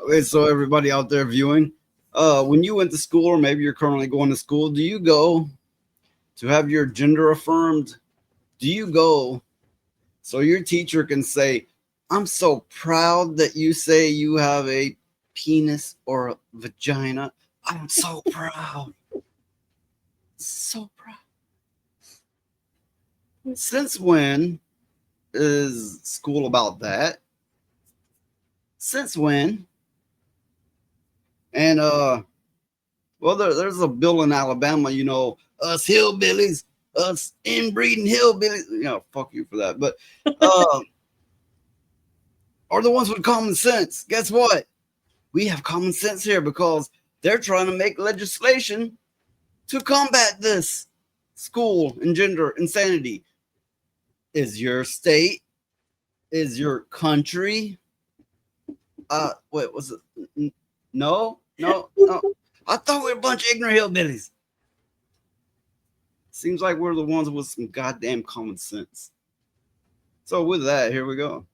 Okay, so everybody out there viewing, when you went to school, or maybe you're currently going to school, do you go to have your gender affirmed? Do you go so your teacher can say, I'm so proud that you say you have a penis or a vagina. I'm so proud. So proud. Since when is school about that? Since when? And well, there's a bill in Alabama, us hillbillies, us inbreeding hillbillies, fuck you for that. But are the ones with common sense. Guess what? We have common sense here because they're trying to make legislation to combat this school and gender insanity. Is your state, is your country, wait, was it? No. I thought we were a bunch of ignorant hillbillies. Seems like we're the ones with some goddamn common sense. So with that, here we go.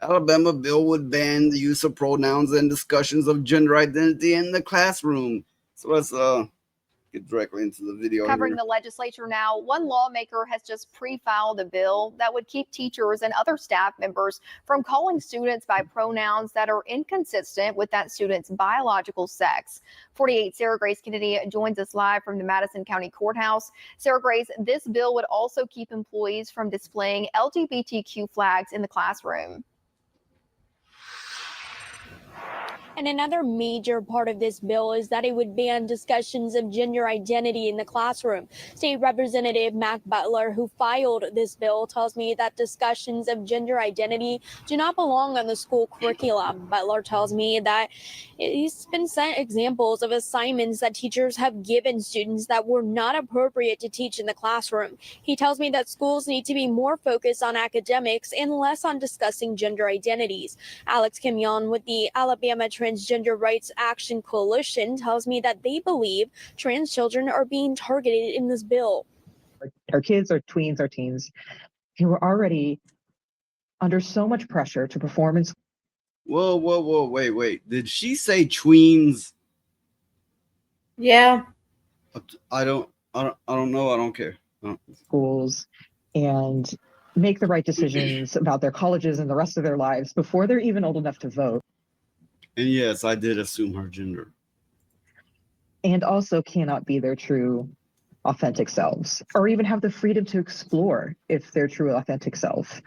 Alabama bill would ban the use of pronouns and discussions of gender identity in the classroom. So let's get directly into the video. Covering the legislature now, one lawmaker has just pre-filed a bill that would keep teachers and other staff members from calling students by pronouns that are inconsistent with that student's biological sex. 48 Sarah Grace Kennedy joins us live from the Madison County Courthouse. Sarah Grace, this bill would also keep employees from displaying LGBTQ flags in the classroom. And another major part of this bill is that it would ban discussions of gender identity in the classroom. State Representative Mac Butler, who filed this bill, tells me that discussions of gender identity do not belong on the school curriculum. Butler tells me that he's been sent examples of assignments that teachers have given students that were not appropriate to teach in the classroom. He tells me that schools need to be more focused on academics and less on discussing gender identities. Alex Kimyon with the Alabama Transgender Rights Action Coalition tells me that they believe trans children are being targeted in this bill. Our kids, our tweens, our teens, who are already under so much pressure to perform in school. Whoa, wait. Did she say tweens? Yeah. I don't know. I don't care. Schools and make the right decisions about their colleges and the rest of their lives before they're even old enough to vote. And yes, I did assume her gender. And also cannot be their true, authentic selves, or even have the freedom to explore if their true, authentic self.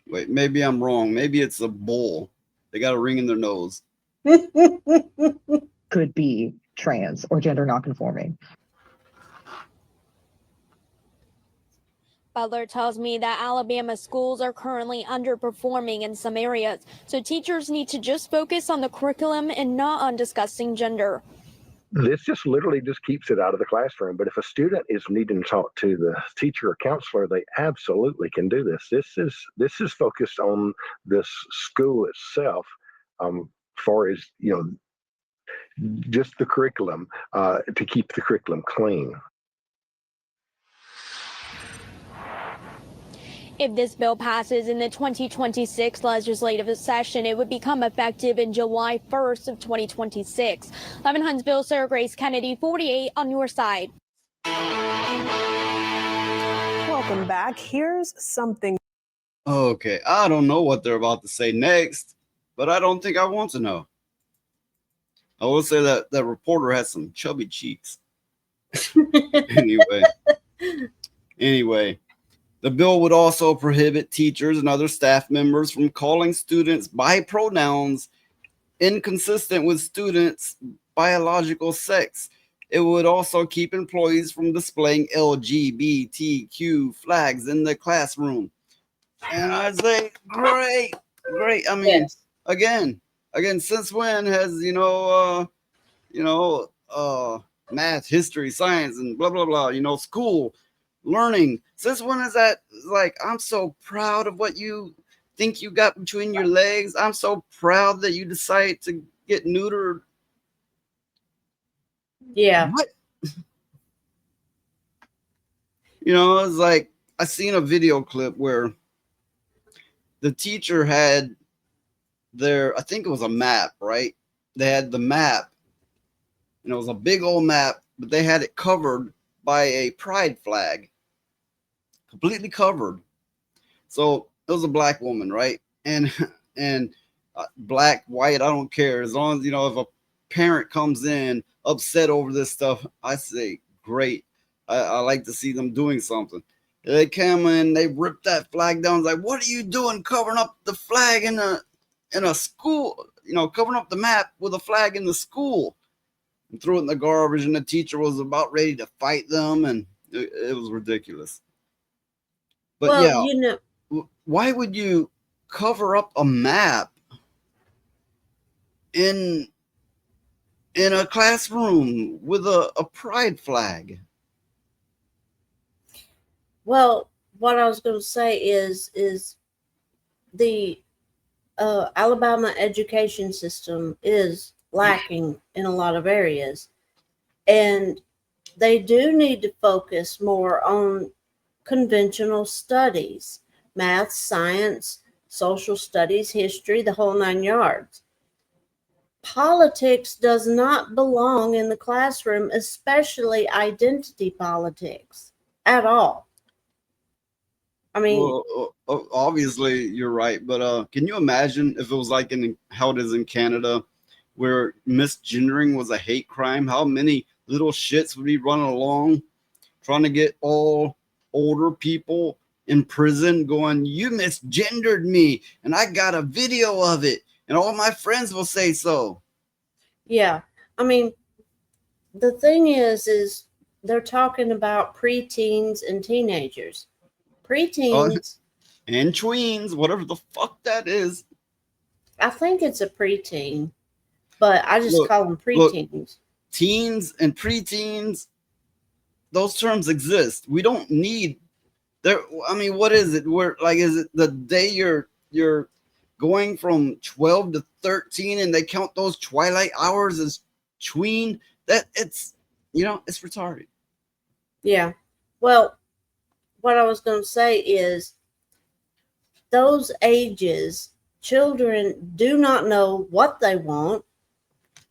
Wait, maybe I'm wrong. Maybe it's a bull. They got a ring in their nose. Could be trans or gender nonconforming. Butler tells me that Alabama schools are currently underperforming in some areas, so teachers need to just focus on the curriculum and not on discussing gender. This just literally just keeps it out of the classroom. But if a student is needing to talk to the teacher or counselor, they absolutely can do this. This is focused on this school itself, far as just the curriculum, to keep the curriculum clean. If this bill passes in the 2026 legislative session, it would become effective in July 1st of 2026. Levin Huntsville, Sarah Grace Kennedy, 48 on your side. Welcome back. Here's something. Okay, I don't know what they're about to say next, but I don't think I want to know. I will say that that reporter has some chubby cheeks. Anyway. The bill would also prohibit teachers and other staff members from calling students by pronouns inconsistent with students' biological sex. It would also keep employees from displaying LGBTQ flags in the classroom. And I say, great. I mean, again, since when has, math, history, science, and blah, blah, blah, school, learning, since when is that like, I'm so proud of what you think you got between your legs. I'm so proud that you decide to get neutered. Yeah. What? It's like, I seen a video clip where the teacher had I think it was a map, right? they had the map, and it was a big old map, but they had it covered by a pride flag, completely covered. So it was a black woman, right? And and black, white, I don't care. As long as if a parent comes in upset over this stuff, I say great. I like to see them doing something. They came in, they ripped that flag down. It's like, what are you doing, covering up the flag in a school? Covering up the map with a flag in the school, and threw it in the garbage. And the teacher was about ready to fight them, and it was ridiculous. But Well, yeah, why would you cover up a map in a classroom with a pride flag? well, what I was going to say is the Alabama education system is lacking in a lot of areas, and they do need to focus more on conventional studies, math, science, social studies, history, the whole 9 yards. Politics does not belong in the classroom, especially identity politics, at all. I mean, Well, obviously you're right, but can you imagine if it was like in how it is in Canada, where misgendering was a hate crime? How many little shits would be running along trying to get all older people in prison, going, "You misgendered me, and I got a video of it, and all my friends will say so." yeah. I mean, the thing is they're talking about preteens and teenagers. Oh, Preteens, and tweens, whatever the fuck that is. I think it's a preteen, but I just Look, call them look, preteens. teens and preteens, those terms exist. We don't need there. I mean, what is it? Where like is it the day you're going from 12 to 13 and they count those twilight hours as tween? That it's retarded. Yeah. Well, what I was going to say is those ages, children do not know what they want.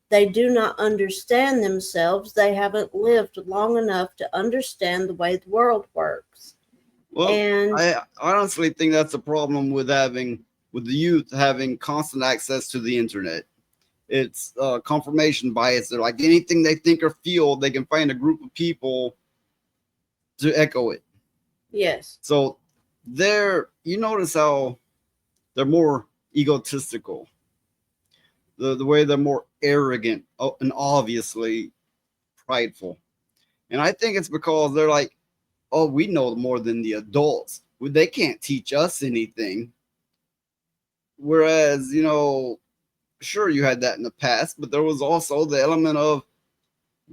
They do not understand themselves. They haven't lived long enough to understand the way the world works. Well, And I honestly think that's a problem with the youth having constant access to the internet. It's confirmation bias. They're like anything they think or feel, they can find a group of people to echo it. yes, So you notice how they're more egotistical, the way they're more arrogant, and obviously prideful. And I think it's because they're like, oh, we know more than the adults. They can't teach us anything. Whereas, sure, you had that in the past, but there was also the element of,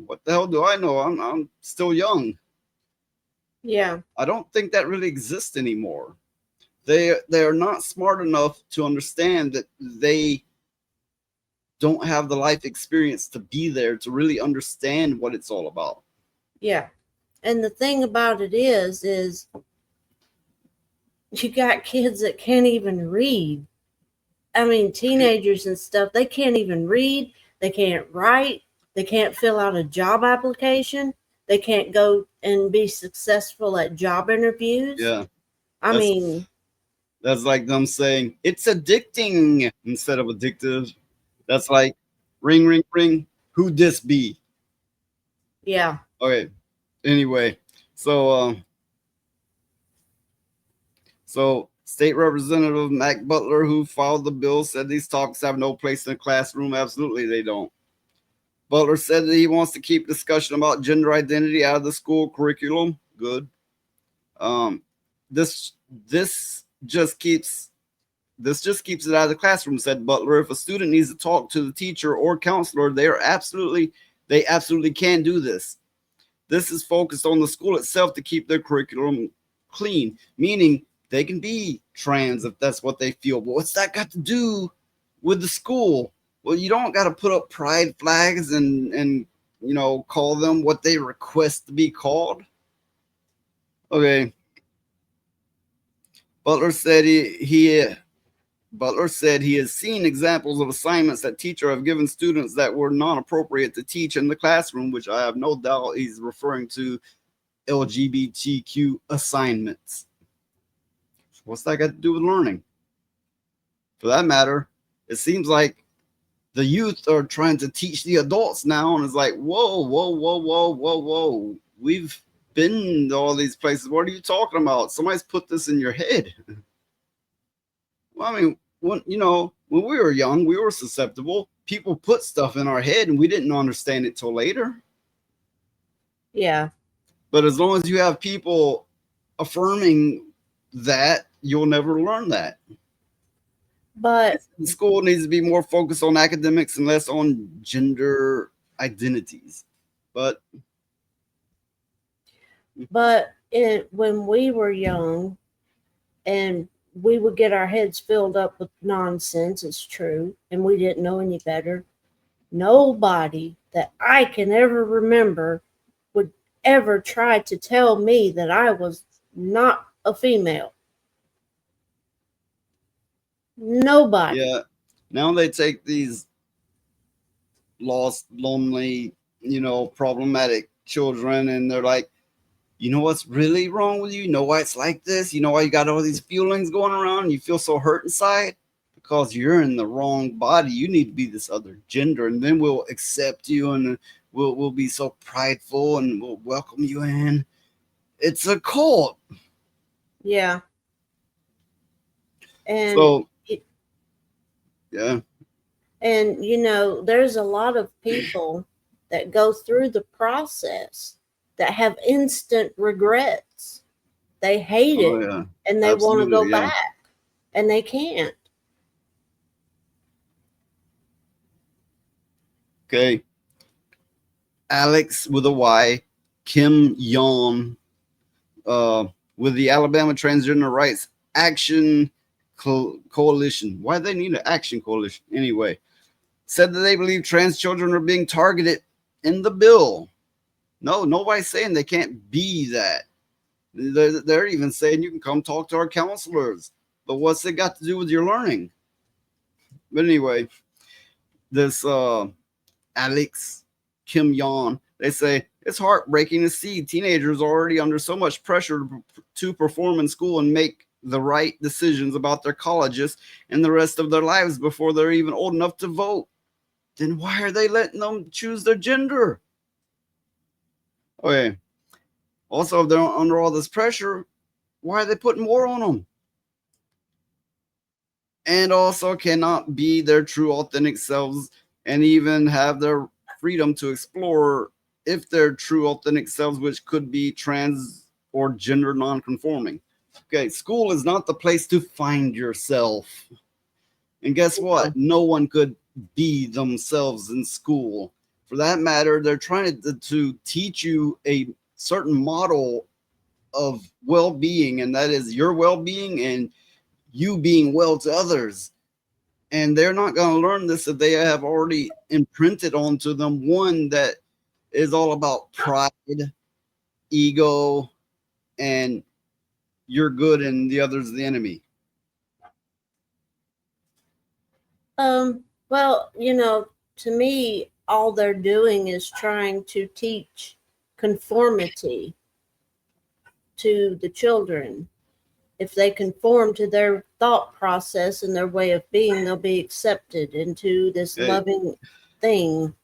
what the hell do I know? I'm still young. yeah, I don't think that really exists anymore. They are not smart enough to understand that they don't have the life experience to be there to really understand what it's all about. yeah. And the thing about it is you got kids that can't even read. I mean, teenagers and stuff, they can't even read, they can't write, they can't fill out a job application, they can't go and be successful at job interviews. Yeah, I that's mean, that's like them saying it's addicting instead of addictive. That's like ring, ring, ring. Who this be? yeah, Okay. Anyway, so State Representative Mac Butler, who filed the bill, said these topics have no place in the classroom. Absolutely, they don't. Butler said that he wants to keep discussion about gender identity out of the school curriculum. Good. Um, this this just keeps it out of the classroom, said Butler. If a student needs to talk to the teacher or counselor, they absolutely can do this. This is focused on the school itself to keep their curriculum clean, meaning they can be trans if that's what they feel. But what's that got to do with the school? Well, you don't got to put up pride flags and call them what they request to be called. Okay. Butler said he Butler said he has seen examples of assignments that teachers have given students that were not appropriate to teach in the classroom, which I have no doubt he's referring to LGBTQ assignments. What's that got to do with learning? For that matter, it seems like the youth are trying to teach the adults now, and it's like, whoa, whoa, whoa, whoa, whoa, whoa. We've been to all these places. What are you talking about? Somebody's put this in your head. Well, I mean, when we were young, we were susceptible. People put stuff in our head, and we didn't understand it till later. Yeah. But as long as you have people affirming that, you'll never learn that. But School needs to be more focused on academics and less on gender identities. But when we were young and we would get our heads filled up with nonsense, it's true, and we didn't know any better, nobody that I can ever remember would ever try to tell me that I was not a female. Nobody. yeah, now they take these lost, lonely, problematic children, and they're like, you know what's really wrong with you? You know why it's like this? You know why you got all these feelings going around and you feel so hurt inside? Because you're in the wrong body. You need to be this other gender, and then we'll accept you, and we'll be so prideful, and we'll welcome you in. It's a cult. Yeah. And So, yeah. And, there's a lot of people that go through the process that have instant regrets. They hate it, Yeah. and they want to go Absolutely, yeah. back, and they can't. Okay. Alex with a Y, Kim Yon, with the Alabama Transgender Rights Action Coalition. Why do they need an action coalition? Anyway, said that they believe trans children are being targeted in the bill. No, nobody's saying they can't be that. They're even saying you can come talk to our counselors. But what's it got to do with your learning? But anyway, this Alex, Kim Yon, they say it's heartbreaking to see teenagers already under so much pressure to perform in school and make the right decisions about their colleges and the rest of their lives before they're even old enough to vote. Then why are they letting them choose their gender? Okay. Also, if they're under all this pressure, why are they putting more on them? And also cannot be their true authentic selves and even have their freedom to explore if their true authentic selves, which could be trans or gender non-conforming. Okay, school is not the place to find yourself. And guess what? No one could be themselves in school. For that matter, they're trying to teach you a certain model of well-being, and that is your well-being and you being well to others. And they're not going to learn this if they have already imprinted onto them one that is all about pride, ego, and you're good and the other's the enemy. Well, to me, all they're doing is trying to teach conformity to the children. If they conform to their thought process and their way of being, they'll be accepted into this loving thing.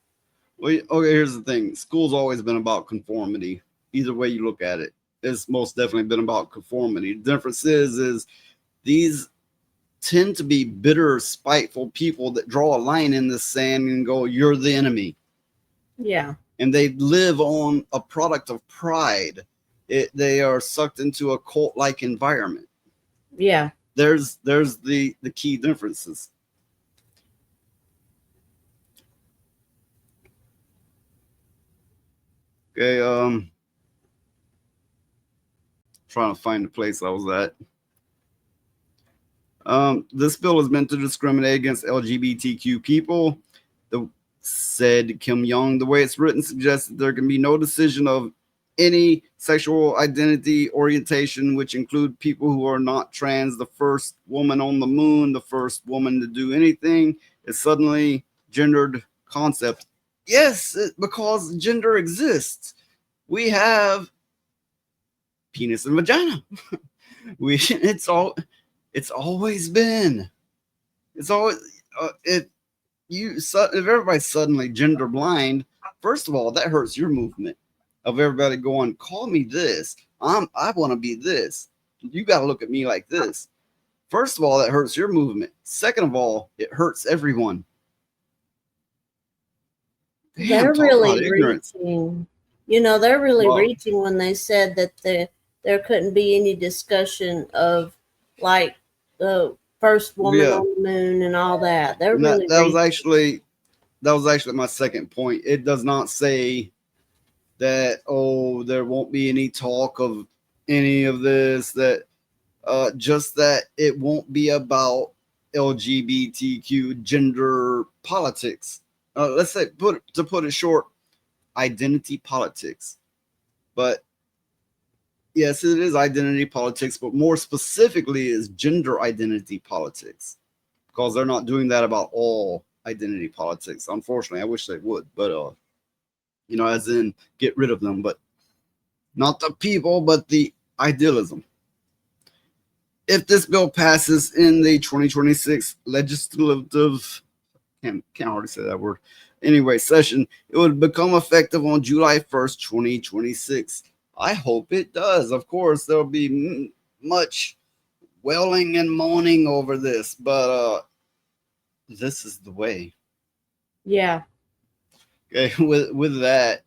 Well, okay, here's the thing. School's always been about conformity. Either way you look at it, it's most definitely been about conformity. The difference is these tend to be bitter, spiteful people that draw a line in the sand and go, you're the enemy. Yeah. And they live on a product of pride. They are sucked into a cult-like environment. Yeah. There's the key differences. Okay, trying to find the place I was at. This bill is meant to discriminate against LGBTQ people. Said Kim Young, the way it's written suggests that there can be no decision of any sexual identity orientation, which include people who are not trans. The first woman on the moon, the first woman to do anything, is suddenly gendered concept. Yes, because gender exists. We have penis and vagina. It's always been. It's always if everybody's suddenly gender blind, first of all, that hurts your movement of everybody going, call me this. I want to be this. You got to look at me like this. First of all, that hurts your movement. Second of all, it hurts everyone. Damn, They're talk about really ignorance. reaching. You know, they're really Well, reaching when they said that there couldn't be any discussion of like the first woman yeah, on the moon and all that. They're and really that was reaching. actually my second point. It does not say that, oh, there won't be any talk of any of this, that just that it won't be about LGBTQ gender politics. Let's say, to put it short, identity politics. But yes, it is identity politics, but more specifically is gender identity politics, because they're not doing that about all identity politics. Unfortunately, I wish they would, but as in get rid of them, but not the people, but the idealism. If this bill passes in the 2026 legislative, can't hardly say that word, anyway, session, it would become effective on July 1st, 2026. I hope it does. Of course, there'll be much wailing and moaning over this, but this is the way. Yeah. Okay, with that,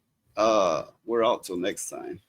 we're out till next time.